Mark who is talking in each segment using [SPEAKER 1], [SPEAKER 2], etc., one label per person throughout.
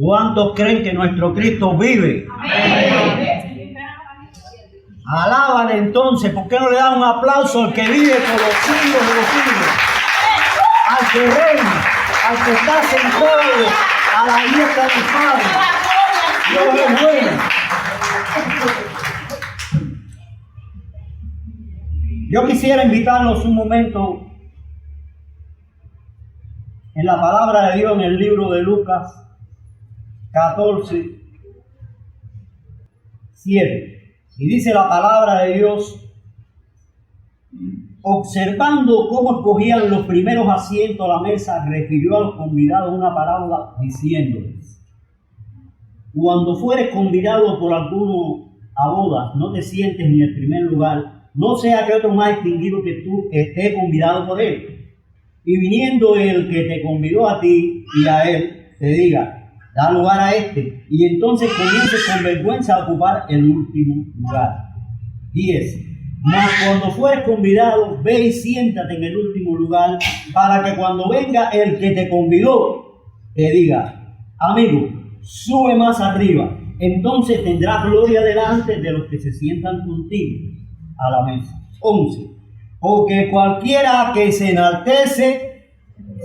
[SPEAKER 1] ¿Cuántos creen que nuestro Cristo vive?
[SPEAKER 2] Amén.
[SPEAKER 1] Alábale entonces. ¿Por qué no le da un aplauso al que vive por los siglos de los siglos? Al que reina, al que está sentado a la diestra del Padre. Dios es bueno. Yo quisiera invitarlos un momento en la palabra de Dios en el libro de Lucas 14, 7. Y dice la palabra de Dios: observando cómo escogían los primeros asientos a la mesa, refirió a los convidados una parábola diciéndoles: cuando fueres convidado por alguno a bodas, no te sientes en el primer lugar, no sea que otro más distinguido que tú esté convidado por él. Y viniendo el que te convidó a ti y a él, te diga: da lugar a este. Y entonces comiences con vergüenza a ocupar el último lugar. 10. Mas cuando fueres convidado, ve y siéntate en el último lugar, para que cuando venga el que te convidó, te diga: amigo, sube más arriba. Entonces tendrás gloria delante de los que se sientan contigo a la mesa. 11. Porque cualquiera que se enaltece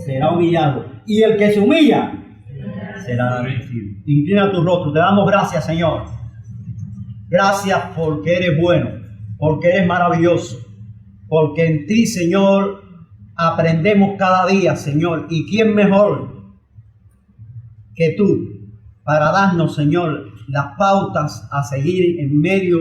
[SPEAKER 1] será humillado, y el que se humilla será bendecido. Inclina tu rostro. Te damos gracias, Señor. Gracias porque eres bueno, porque eres maravilloso, porque en ti, Señor, aprendemos cada día, Señor. ¿Y quién mejor que tú para darnos, Señor, las pautas a seguir en medio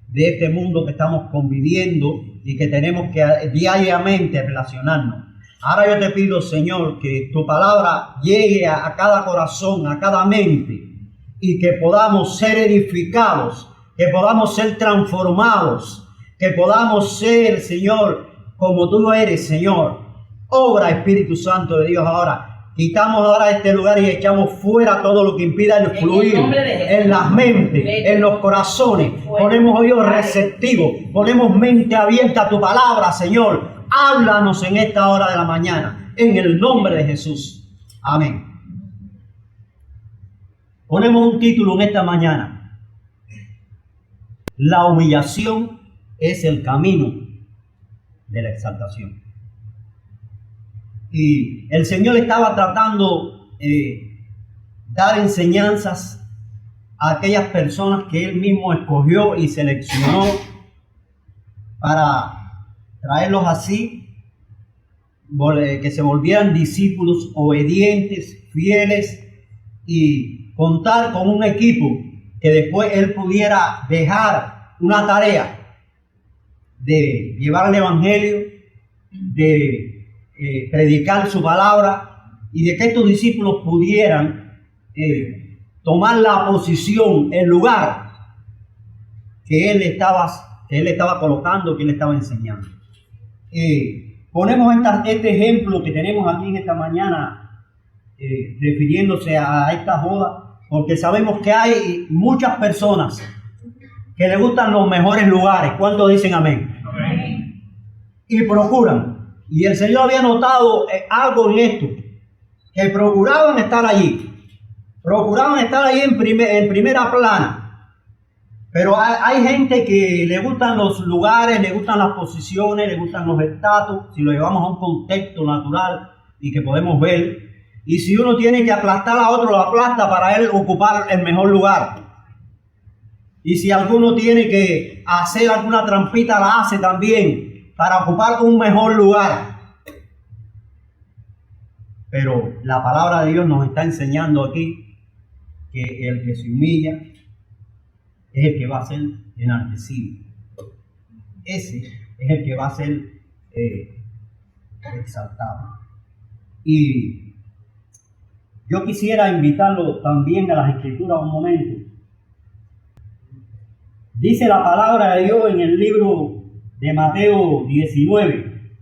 [SPEAKER 1] de este mundo que estamos conviviendo y que tenemos que diariamente relacionarnos? Ahora yo te pido, Señor, que tu palabra llegue a cada corazón, a cada mente, y que podamos ser edificados, que podamos ser transformados, que podamos ser, Señor, como tú eres, Señor. Obra, Espíritu Santo de Dios, ahora. Quitamos ahora este lugar y echamos fuera todo lo que impida el fluir en las mentes, en los corazones. Ponemos oídos receptivos, ponemos mente abierta a tu palabra, Señor. Háblanos en esta hora de la mañana, en el nombre de Jesús. Amén. Ponemos un título en esta mañana: la humillación es el camino de la exaltación. Y el Señor estaba tratando de dar enseñanzas a aquellas personas que Él mismo escogió y seleccionó para traerlos así, que se volvieran discípulos obedientes, fieles, y contar con un equipo que después Él pudiera dejar una tarea de llevar el Evangelio, de predicar su palabra, y de que estos discípulos pudieran tomar la posición, el lugar que él estaba colocando, que él estaba enseñando. Ponemos este ejemplo que tenemos aquí en esta mañana, refiriéndose a esta boda, porque sabemos que hay muchas personas que les gustan los mejores lugares. ¿Cuántos dicen amén? Amén. Y procuran. Y el Señor había notado algo en esto, que procuraban estar allí en primera plana. Pero hay gente que le gustan los lugares, le gustan las posiciones, le gustan los estatus, si lo llevamos a un contexto natural y que podemos ver. Y si uno tiene que aplastar a otro, lo aplasta para él ocupar el mejor lugar. Y si alguno tiene que hacer alguna trampita, la hace también para ocupar un mejor lugar. Pero la palabra de Dios nos está enseñando aquí que el que se humilla es el que va a ser enaltecido. Ese es el que va a ser exaltado. Y yo quisiera invitarlo también a las Escrituras un momento. Dice la palabra de Dios en el libro de Mateo 19.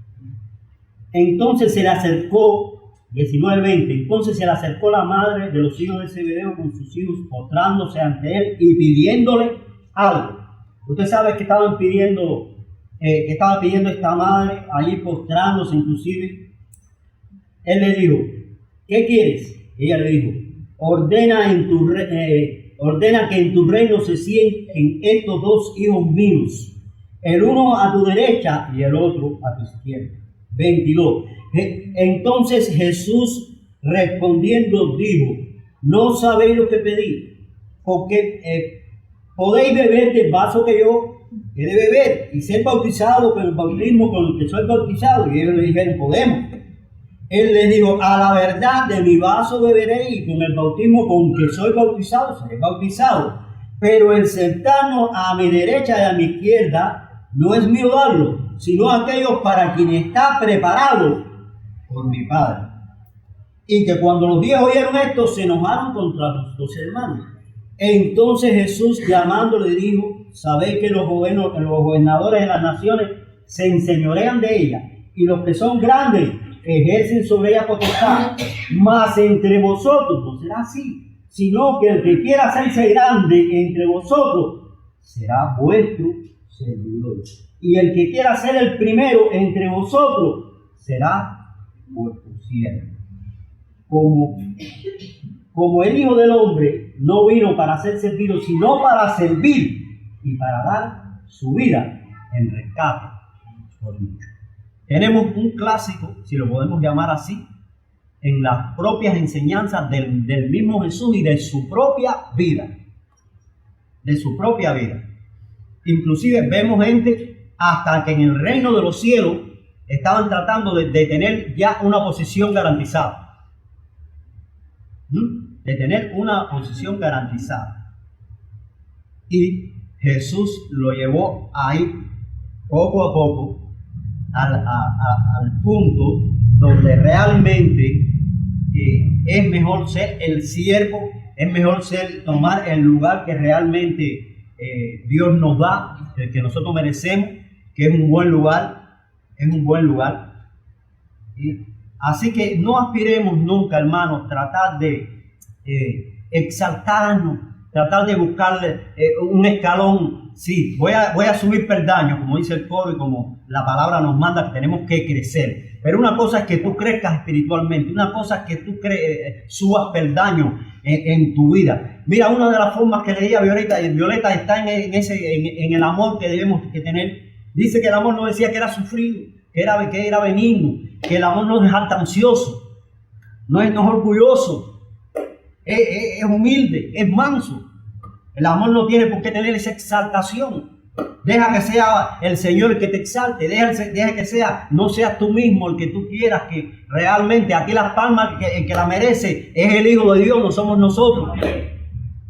[SPEAKER 1] Entonces se le acercó, 19:20, entonces se le acercó la madre de los hijos de Zebedeo con sus hijos, postrándose ante él y pidiéndole algo. Usted sabe que estaba pidiendo esta madre, allí postrándose inclusive. Él le dijo: ¿qué quieres? Ella le dijo: ordena que en tu reino se sienten estos dos hijos míos, el uno a tu derecha y el otro a tu izquierda. 22. Entonces Jesús respondiendo dijo: no sabéis lo que pedís, porque podéis beber del vaso que yo he de beber y ser bautizado con el bautismo con el que soy bautizado. Y ellos le dijeron: podemos. Él les dijo: a la verdad, de mi vaso beberéis y con el bautismo con que soy bautizado seré bautizado. Pero el sentarnos a mi derecha y a mi izquierda no es mío darlo, sino aquellos para quien está preparado por mi Padre. Y que cuando los 10 oyeron esto, se enojaron contra los 2 hermanos. Entonces Jesús llamándole dijo: sabéis que los gobernadores de las naciones se enseñorean de ellas, y los que son grandes ejercen sobre ella potestad. Mas entre vosotros no será así, sino que el que quiera hacerse grande entre vosotros será vuestro servidor. Y el que quiera ser el primero entre vosotros será vuestro siervo. Como el Hijo del Hombre no vino para ser servido, sino para servir y para dar su vida en rescate por muchos. Tenemos un clásico, si lo podemos llamar así, en las propias enseñanzas del mismo Jesús y de su propia vida. De su propia vida. Inclusive vemos gente hasta que en el reino de los cielos estaban tratando de tener ya una posición garantizada. De tener una posición garantizada. Y Jesús lo llevó ahí poco a poco al punto donde realmente es mejor ser el siervo, es mejor tomar el lugar que realmente Dios nos da, el que nosotros merecemos, que es un buen lugar, Así que no aspiremos nunca, hermanos, tratar de exaltarnos, tratar de buscarle un escalón. Sí, voy a subir peldaños, como dice el coro y como la palabra nos manda, que tenemos que crecer. Pero una cosa es que tú crezcas espiritualmente, una cosa es que tú subas peldaños en tu vida. Mira, una de las formas que leía Violeta está en el amor que debemos que tener. Dice que el amor no decía que era sufrido, que era benigno, que el amor no es jactancioso, no es orgulloso, es humilde, es manso. El amor no tiene por qué tener esa exaltación. Deja que sea el Señor el que te exalte, deja que no seas tú mismo el que tú quieras, que realmente aquí las palmas el que la merece es el Hijo de Dios, no somos nosotros.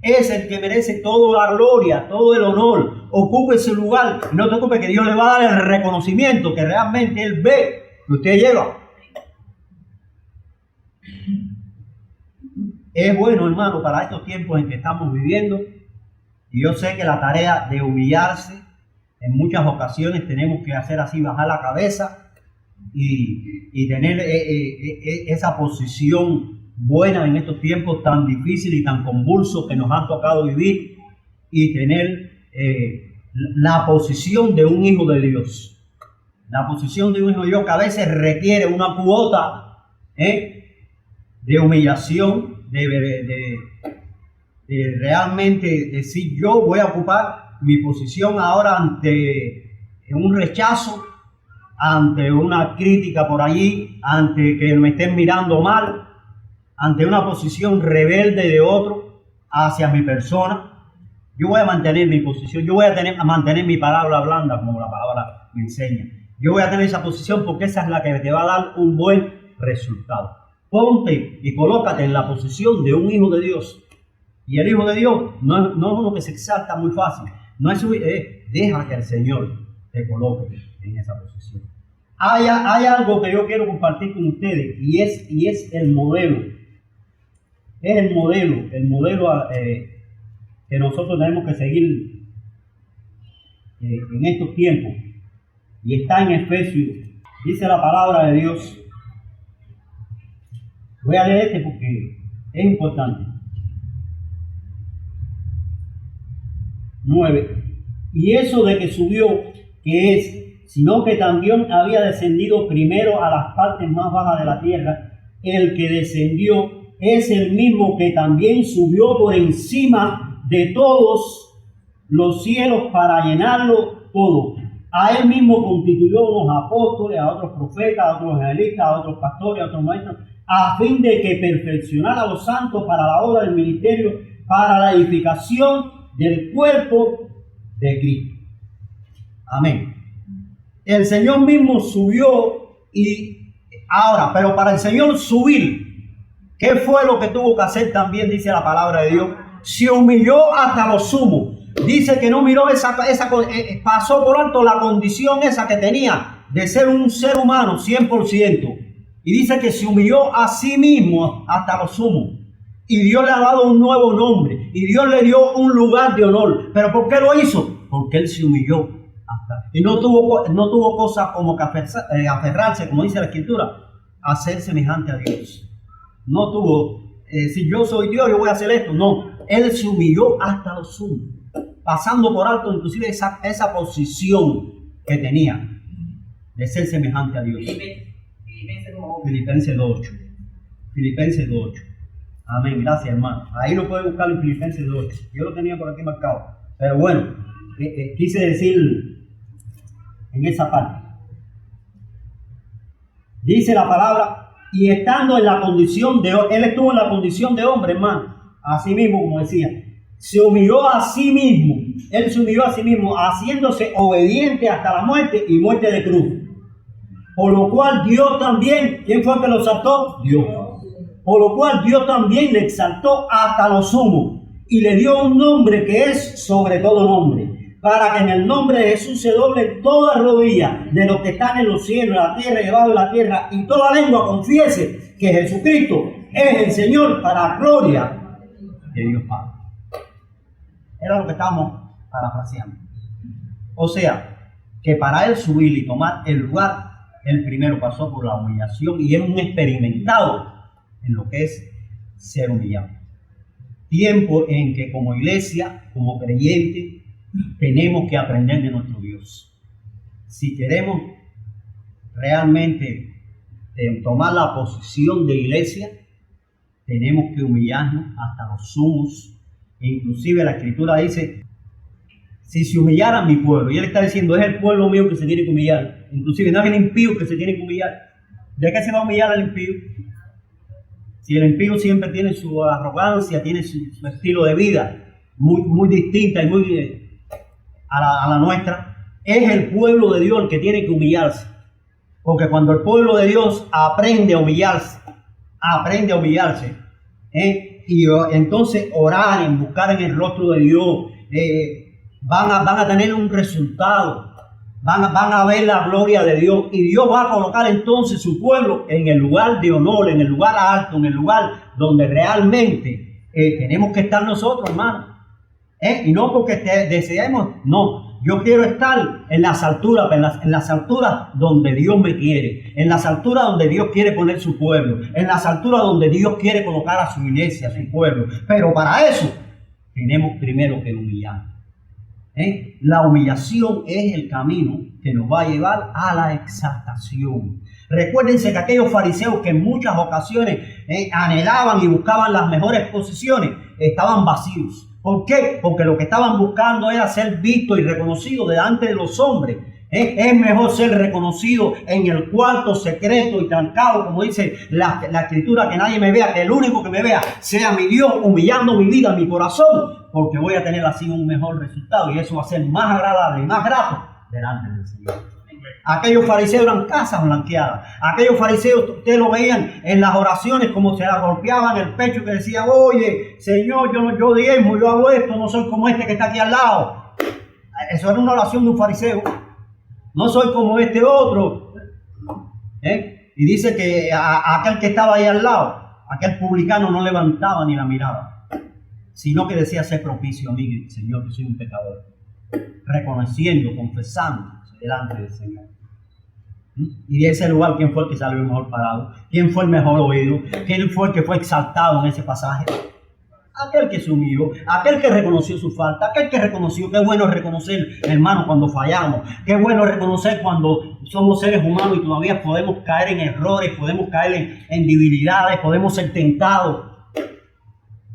[SPEAKER 1] Es el que merece toda la gloria, todo el honor. Ocupe ese lugar. No te ocupes, que Dios le va a dar el reconocimiento que realmente Él ve que usted lleva. Es bueno, hermano, para estos tiempos en que estamos viviendo. Y yo sé que la tarea de humillarse, en muchas ocasiones tenemos que hacer así, bajar la cabeza y tener esa posición buena en estos tiempos tan difíciles y tan convulsos que nos han tocado vivir, y tener la posición de un hijo de Dios. La posición de un hijo de Dios que a veces requiere una cuota de humillación, de realmente decir: yo voy a ocupar mi posición ahora ante un rechazo, ante una crítica por allí, ante que me estén mirando mal, ante una posición rebelde de otro hacia mi persona. Yo voy a mantener mi posición, yo voy a mantener mi palabra blanda, como la palabra me enseña. Yo voy a tener esa posición porque esa es la que te va a dar un buen resultado. Ponte y colócate en la posición de un hijo de Dios. Y el Hijo de Dios no es uno que se exalta muy fácil. No es deja que el Señor te coloque en esa posición. Hay algo que yo quiero compartir con ustedes, y es el modelo. Es el modelo que nosotros tenemos que seguir en estos tiempos. Y está en Efesios. Dice la palabra de Dios. Voy a leer porque es importante. 9. Y eso de que subió, que es, sino que también había descendido primero a las partes más bajas de la tierra. El que descendió es el mismo que también subió por encima de todos los cielos para llenarlo todo. A él mismo constituyó unos apóstoles, a otros profetas, a otros evangelistas, a otros pastores, a otros maestros, a fin de que perfeccionara a los santos para la obra del ministerio, para la edificación del cuerpo de Cristo. Amén. El Señor mismo subió y ahora, pero para el Señor subir, ¿qué fue lo que tuvo que hacer también? Dice la palabra de Dios. Se humilló hasta lo sumo. Dice que no miró pasó por alto la condición esa que tenía de ser un ser humano 100%. Y dice que se humilló a sí mismo hasta lo sumo. Y Dios le ha dado un nuevo nombre. Y Dios le dio un lugar de honor. ¿Pero por qué lo hizo? Porque Él se humilló. Y no tuvo cosa como que aferrarse, como dice la Escritura, a ser semejante a Dios. No tuvo, si yo soy Dios, yo voy a hacer esto. No, Él se humilló hasta lo sumo, pasando por alto inclusive esa posición que tenía de ser semejante a Dios. Filipenses 2:8. Filipenses 2:8. Amén, gracias hermano. Ahí lo puede buscar en Filipenses 2:8. Yo lo tenía por aquí marcado. Pero bueno, quise decir en esa parte. Dice la palabra, y estando en la condición de hombre, él estuvo en la condición de hombre, hermano, así mismo, como decía, se humilló a sí mismo, él se humilló a sí mismo, haciéndose obediente hasta la muerte y muerte de cruz. Por lo cual Dios también, ¿quién fue el que lo exaltó? Dios. Por lo cual Dios también le exaltó hasta lo sumo y le dio un nombre que es sobre todo nombre, para que en el nombre de Jesús se doble toda rodilla de los que están en los cielos, en la tierra y debajo de la tierra, y toda lengua confiese que Jesucristo es el Señor, para gloria de Dios Padre. Era lo que estábamos parafraseando. O sea, que para Él subir y tomar el lugar, Él primero pasó por la humillación y es un experimentado en lo que es ser humillado. Tiempo en que como iglesia, como creyente, tenemos que aprender de nuestro Dios. Si queremos realmente tomar la posición de iglesia, tenemos que humillarnos hasta los sumos. Inclusive la Escritura dice, si se humillara mi pueblo, y Él está diciendo, es el pueblo mío que se tiene que humillar. Inclusive no es el impío que se tiene que humillar. ¿De qué se va a humillar al impío? Si el impío siempre tiene su arrogancia, tiene su estilo de vida muy distinta y muy a la nuestra, es el pueblo de Dios el que tiene que humillarse. Porque cuando el pueblo de Dios aprende a humillarse, y entonces orar, en buscar en el rostro de Dios, van a tener un resultado, van a ver la gloria de Dios, y Dios va a colocar entonces su pueblo en el lugar de honor, en el lugar alto, en el lugar donde realmente tenemos que estar nosotros, hermanos. Y no porque deseemos, no, yo quiero estar en las alturas, en las alturas donde Dios me quiere, en las alturas donde Dios quiere poner su pueblo, en las alturas donde Dios quiere colocar a su iglesia, a su pueblo. Pero para eso tenemos primero que humillar. La humillación es el camino que nos va a llevar a la exaltación. Recuérdense que aquellos fariseos que en muchas ocasiones anhelaban y buscaban las mejores posiciones, estaban vacíos. ¿Por qué? Porque lo que estaban buscando era ser visto y reconocido delante de los hombres. Es mejor ser reconocido en el cuarto secreto y trancado, como dice la Escritura, que nadie me vea, que el único que me vea sea mi Dios, humillando mi vida, mi corazón, porque voy a tener así un mejor resultado y eso va a ser más agradable y más grato delante del Señor. Aquellos fariseos eran casas blanqueadas. Aquellos fariseos, ustedes lo veían en las oraciones, como se golpeaban el pecho, que decían, oye, Señor, yo diezmo, yo hago esto, no soy como este que está aquí al lado. Eso era una oración de un fariseo. No soy como este otro. Y dice que a aquel que estaba ahí al lado, aquel publicano, no levantaba ni la mirada, sino que decía, ser propicio a mí, Señor, que soy un pecador. Reconociendo, confesando delante del Señor. Y de ese lugar, ¿quién fue el que salió mejor parado? ¿Quién fue el mejor oído? ¿Quién fue el que fue exaltado en ese pasaje? Aquel que se humilló, aquel que reconoció su falta, aquel que reconoció. Qué bueno es reconocer, hermano, cuando fallamos. Qué bueno es reconocer cuando somos seres humanos y todavía podemos caer en errores, podemos caer en debilidades, podemos ser tentados.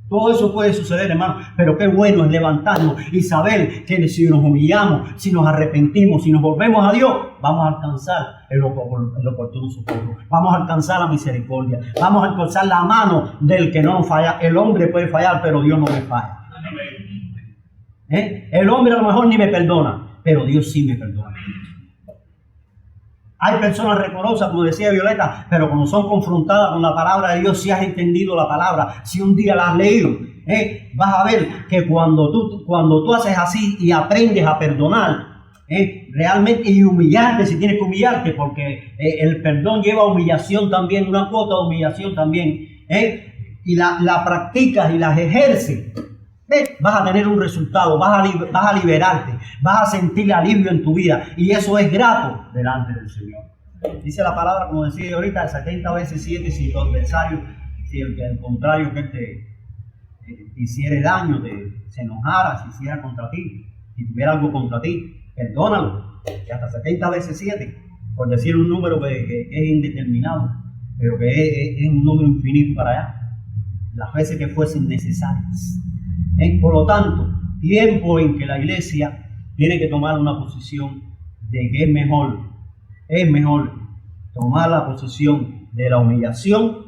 [SPEAKER 1] Todo eso puede suceder, hermano, pero qué bueno es levantarnos y saber que si nos humillamos, si nos arrepentimos, si nos volvemos a Dios, vamos a alcanzar el oportuno socorro, vamos a alcanzar la misericordia, vamos a alcanzar la mano del que no nos falla. El hombre puede fallar, pero Dios no me falla. El hombre a lo mejor ni me perdona, pero Dios sí me perdona. Hay personas recorosas, como decía Violeta, pero cuando son confrontadas con la palabra de Dios, si has entendido la palabra, si un día la has leído, vas a ver que cuando tú haces así y aprendes a perdonar, realmente, y humillarte si tienes que humillarte, porque el perdón lleva humillación también, una cuota de humillación también, y la practicas y las ejerces, vas a tener un resultado, vas a liberarte, vas a sentir alivio en tu vida, y eso es grato delante del Señor. Dice la palabra, como decía ahorita, 70 veces 7, si tu adversario, si el contrario que te hiciera daño, se enojara, si hiciera contra ti, si tuviera algo contra ti, perdónalo, y hasta 70 veces 7, por decir un número que es indeterminado, pero que es un número infinito para allá, las veces que fuesen necesarias. Por lo tanto, tiempo en que la iglesia tiene que tomar una posición de que es mejor tomar la posición de la humillación,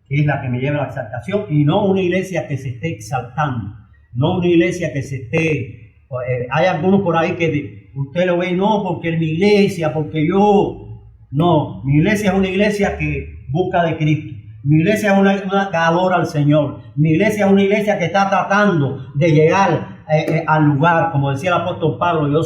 [SPEAKER 1] que es la que me lleva a la exaltación, y no una iglesia que se esté exaltando, no una iglesia que se esté... hay algunos por ahí que usted lo ve, no, porque es mi iglesia, porque yo... No, mi iglesia es una iglesia que busca de Cristo. Mi iglesia es una que adora al Señor. Mi iglesia es una iglesia que está tratando de llegar al lugar. Como decía el apóstol Pablo,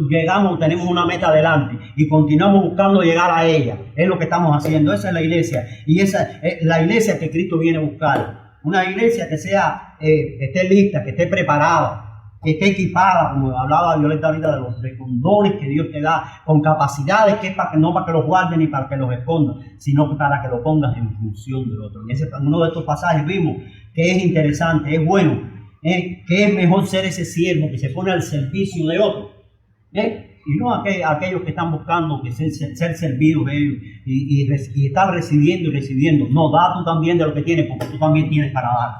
[SPEAKER 1] llegamos, tenemos una meta adelante y continuamos buscando llegar a ella. Es lo que estamos haciendo. Esa es la iglesia. Y esa es la iglesia que Cristo viene a buscar. Una iglesia que esté lista, que esté preparada, que esté equipada, como hablaba Violeta ahorita, con dones que Dios te da, con capacidades que es no para que los guarden ni para que los escondan, sino para que los pongas en función del otro. En uno de estos pasajes vimos que es interesante, es bueno, que es mejor ser ese siervo que se pone al servicio de otro, y no aquellos que están buscando ser servidos de ellos y están recibiendo y recibiendo. No, da tú también de lo que tienes, porque tú también tienes para dar.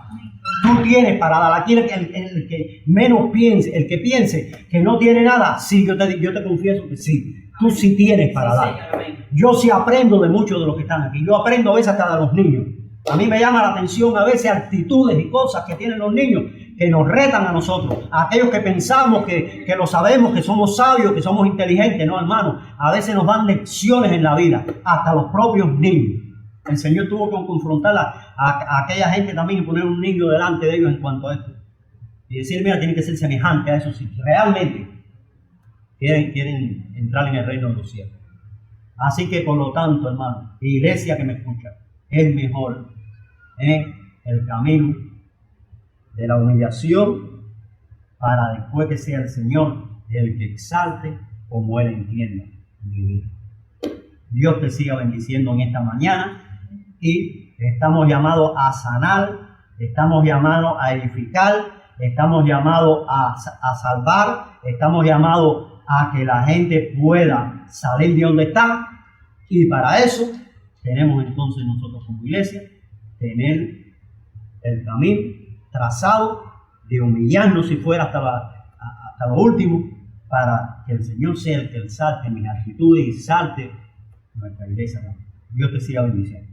[SPEAKER 1] Tú tienes para dar. Aquí el que menos piense, el que piense que no tiene nada, sí, yo te confieso que sí. Tú sí tienes para dar. Yo sí aprendo de muchos de los que están aquí. Yo aprendo a veces hasta de los niños. A mí me llama la atención a veces actitudes y cosas que tienen los niños que nos retan a nosotros. A aquellos que pensamos que lo sabemos, que somos sabios, que somos inteligentes. No, hermano. A veces nos dan lecciones en la vida. Hasta los propios niños. El Señor tuvo que confrontar a aquella gente también y poner un niño delante de ellos en cuanto a esto. Y decir, mira, tiene que ser semejante a eso si realmente quieren entrar en el reino de los cielos. Así que, por lo tanto, hermano, iglesia que me escucha, es mejor el camino de la humillación para después que sea el Señor el que exalte como Él entienda vivir. Dios te siga bendiciendo en esta mañana. Y estamos llamados a sanar, estamos llamados a edificar, estamos llamados a salvar, estamos llamados a que la gente pueda salir de donde está. Y para eso tenemos entonces nosotros como iglesia tener el camino trazado de humillarnos si fuera hasta lo último, para que el Señor sea el que exalte mis actitudes y salte nuestra iglesia. Dios te siga bendiciendo.